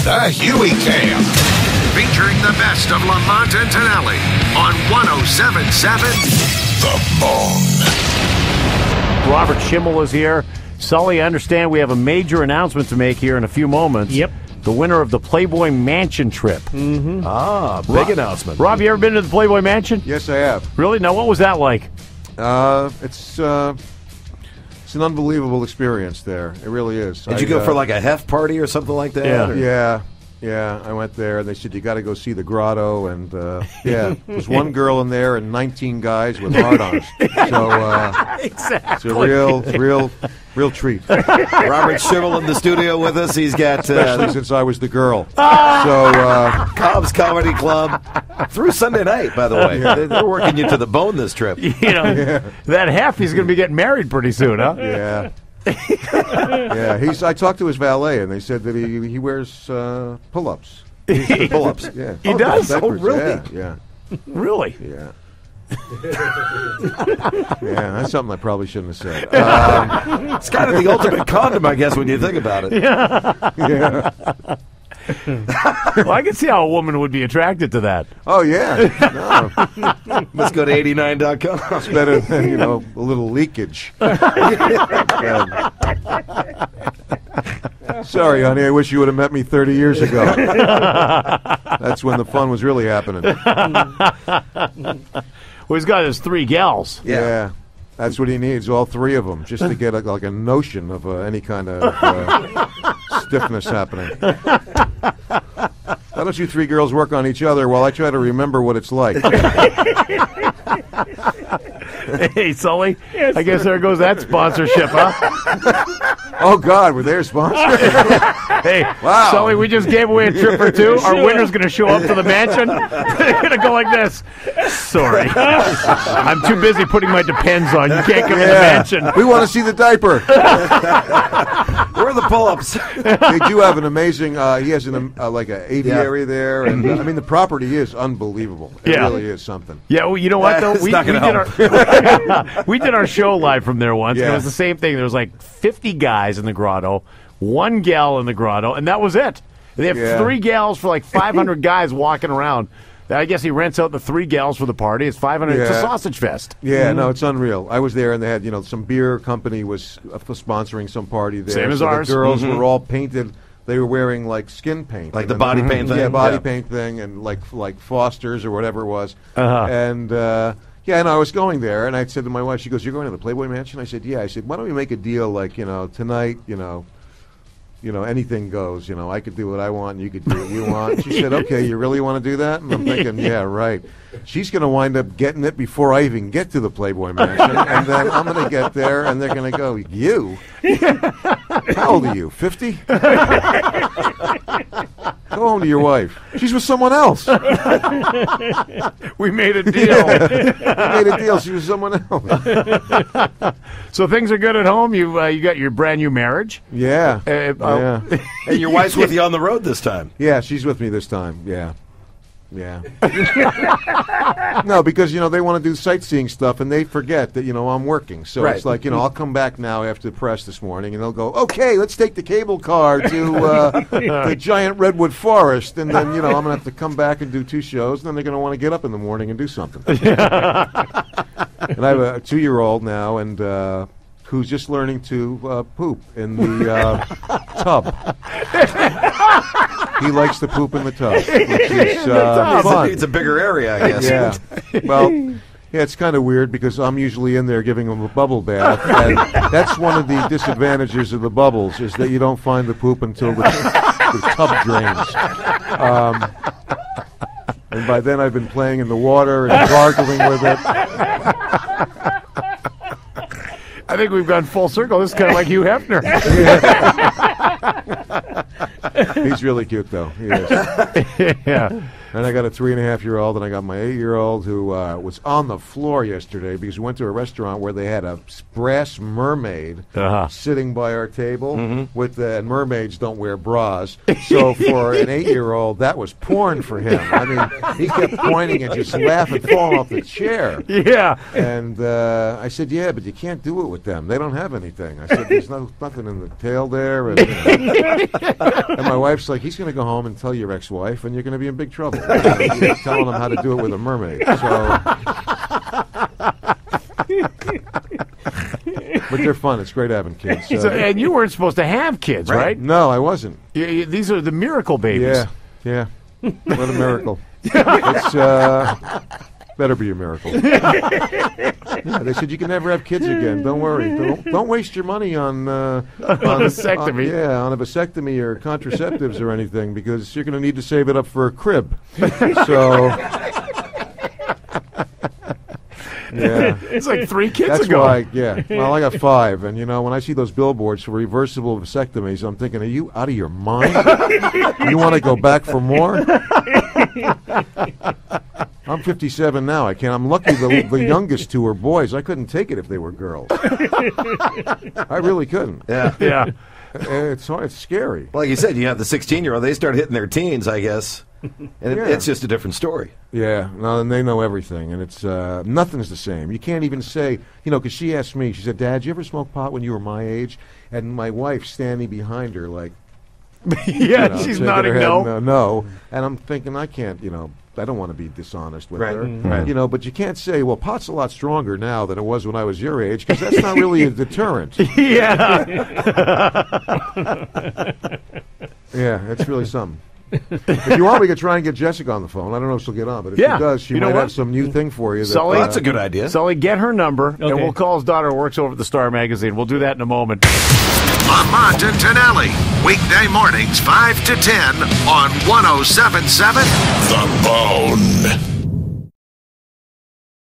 The Huey Cam. Featuring the best of Lamont and Tonelli on 107.7 The Bone. Robert Schimmel is here. Sully, I understand we have a major announcement to make here in a few moments. Yep. The winner of the Playboy Mansion trip. Mm-hmm. Big announcement. Rob, you ever been to the Playboy Mansion? Yes, I have. Really? Now, what was that like? It's an unbelievable experience there. It really is. Did you go for like a hef party or something like that? Yeah. Yeah, I went there, and they said, you got to go see the grotto, and there was one girl in there and 19 guys with hard-ons. So Exactly. it's a real treat. Robert Schimmel in the studio with us. He's got Especially since I was the girl. So Cobb's Comedy Club through Sunday night, by the way. Yeah. They're working you to the bone this trip. That half, he's going to be getting married pretty soon, huh? yeah. Yeah, I talked to his valet, and they said that he wears pull-ups. Pull-ups. Yeah, He does? Oh, really? Yeah, Really? yeah. Yeah, that's something I probably shouldn't have said. It's kind of the ultimate condom, I guess, when you think about it. Yeah. Well, I can see how a woman would be attracted to that. Oh yeah. No, Let's go to 89.com. it's better than a little leakage. Sorry, honey. I wish you would have met me 30 years ago. That's when the fun was really happening. Well, he's got his 3 gals. Yeah. That's what he needs, all 3 of them, just to get a notion of any kind of stiffness happening. Why don't you 3 girls work on each other while I try to remember what it's like? Hey, Sully, I guess there goes that sponsorship, huh? Oh, God, were they a sponsor? Hey, Wow. Sully, we just gave away a trip or 2. Our winner's going to show up to the mansion. They're going to go like this. Sorry. I'm too busy putting my Depends on. You can't come in the mansion. We want to see the diaper. Where are the pull-ups? They do have an amazing, he has an aviary there, and I mean, the property is unbelievable. It really is something. Yeah, well, you know what, though? It's not gonna We did our show live from there once, and it Yeah. was the same thing. There was like 50 guys in the grotto, 1 gal in the grotto, and that was it. They have 3 gals for like 500 guys walking around. I guess he rents out the 3 gals for the party. It's 500. It's a sausage fest. Yeah, no, it's unreal. I was there, and they had, some beer company was sponsoring some party there. Same as so ours. The girls were all painted. They were wearing like skin paint, Like the body paint thing? Yeah, body Yeah. paint thing, and like Foster's or whatever it was. And and I was going there, and I said to my wife, she goes, "You're going to the Playboy Mansion?" I said, "Yeah." I said, "Why don't we make a deal like tonight, anything goes. I could do what I want, and you could do what you want." She said, "Okay, you really want to do that?" And I'm thinking, yeah, right. She's going to wind up getting it before I even get to the Playboy Mansion, and then I'm going to get there, and they're going to go, "You? How old are you? 50? Go home to your wife. She's with someone else." We made a deal. We made a deal. She was someone else. So things are good at home. You got your brand new marriage. Yeah. Yeah. And your wife's with you on the road this time. Yeah, she's with me this time. Yeah. No, because they want to do sightseeing stuff, and they forget that I'm working. So Right. it's like I'll come back now after the press this morning, and they'll go, "Okay, let's take the cable car to the giant redwood forest," and then I'm gonna have to come back and do 2 shows, and then they're gonna want to get up in the morning and do something. And I have a 2-year-old now, and who's just learning to poop in the tub. He likes to poop in the tub, which is fun. It's a bigger area, I guess. Yeah. Well, it's kind of weird because I'm usually in there giving him a bubble bath, and that's one of the disadvantages of the bubbles is that you don't find the poop until the tub drains. And by then I've been playing in the water and gargling with it. I think we've gone full circle. This is kind of like Hugh Hefner. He's really cute, though. He is. Yeah. And I got a 3.5-year-old, and I got my 8-year-old who was on the floor yesterday because we went to a restaurant where they had a brass mermaid sitting by our table. With and mermaids don't wear bras, so for an 8-year-old, that was porn for him. I mean, he kept pointing and just laughing, falling off the chair. Yeah. And I said, yeah, but you can't do it with them. They don't have anything. I said, there's nothing in the tail there. And, and my wife's like, he's going to go home and tell your ex-wife, and you're going to be in big trouble. You're telling him how to do it with a mermaid. So, but they're fun. It's great having kids. And you weren't supposed to have kids, right? No, I wasn't. These are the miracle babies. Yeah. What a miracle. It's better be a miracle. They said you can never have kids again. Don't worry. Don't waste your money on vasectomy. On a vasectomy or contraceptives or anything, because you're going to need to save it up for a crib. So, yeah, it's like 3 kids That's ago. Why, well, I got 5, and when I see those billboards for reversible vasectomies, I'm thinking, are you out of your mind? You want to go back for more? I'm 57 now. I can't. I'm lucky the youngest 2 are boys. I couldn't take it if they were girls. I really couldn't. Yeah. It's scary. Like you said, you have the 16-year-old. They start hitting their teens, I guess. And it's just a different story. Yeah, no, and they know everything, and it's nothing's the same. You can't even say, because she asked me, she said, Dad, you ever smoke pot when you were my age? And my wife standing behind her like, she's nodding no. No, and I'm thinking, I can't, I don't want to be dishonest with her. Right. But you can't say, well, pot's a lot stronger now than it was when I was your age, because that's not really a deterrent. Yeah. Yeah, it's really something. If you want, we could try and get Jessica on the phone. I don't know if she'll get on, but if she does, she might have some new thing for you. Sully, that's a good idea. Sully, get her number, and we'll call his daughter who works over at the Star Magazine. We'll do that in a moment. Lamont and Tonelli, weekday mornings 5 to 10 on 107.7 The Bone.